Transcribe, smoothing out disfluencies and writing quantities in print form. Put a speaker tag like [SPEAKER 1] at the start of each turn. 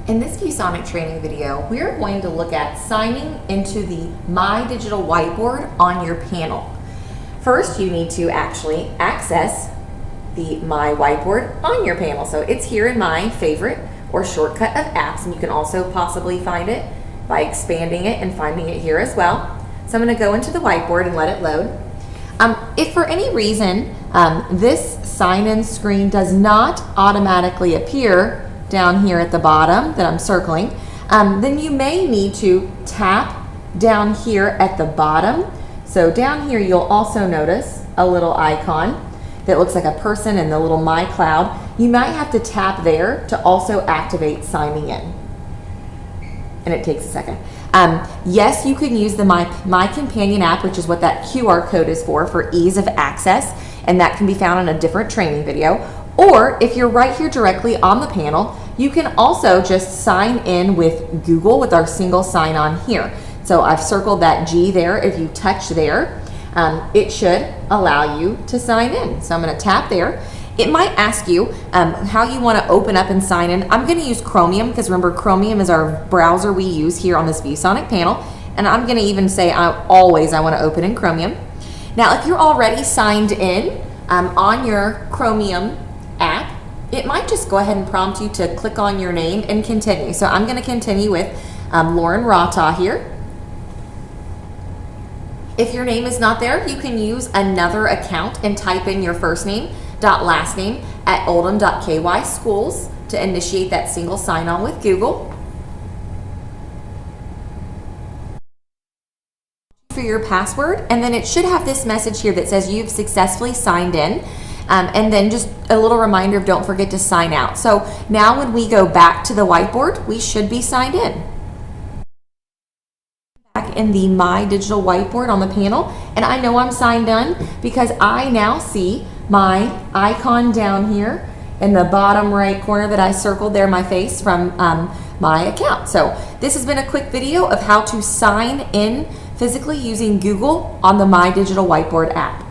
[SPEAKER 1] In this ViewSonic training video, we are going to look at signing into the My Digital Whiteboard on your panel. First, you need to actually access the My Whiteboard on your panel. So it's here in My Favorite or Shortcut of Apps, and you can also possibly find it by expanding it and finding it here as well. So I'm going to go into the whiteboard and let it load. If for any reason this sign-in screen does not automatically appear down here at the bottom that I'm circling, then you may need to tap down here at the bottom. So down here you'll also notice a little icon that looks like a person and the little My Cloud. You might have to tap there to also activate signing in. And it takes a second. Yes, you can use the My Companion app, which is what that QR code is for ease of access, and that can be found in a different training video. Or if you're right here directly on the panel, you can also just sign in with Google with our single sign-on here. So I've circled that G there. If you touch there, it should allow you to sign in. So I'm going to tap there. It might ask you how you want to open up and sign in. I'm going to use Chromium because remember, Chromium is our browser we use here on this ViewSonic panel. And I'm going to even say I want to open in Chromium. Now, if you're already signed in on your Chromium app, it might just go ahead and prompt you to click on your name and continue. So I'm going to continue with Lauren Rata here. If your name is not there, you can use another account and type in your first name last name at oldham.ky.schools to initiate that single sign-on with Google. For your password, and then it should have this message here that says you've successfully signed in, and then just a little reminder of don't forget to sign out. So now when we go back to the whiteboard, we should be signed in. Back in the My Digital Whiteboard on the panel, and I know I'm signed in because I now see my icon down here in the bottom right corner that I circled there, my face from my account. So this has been a quick video of how to sign in physically using Google on the My Digital Whiteboard app.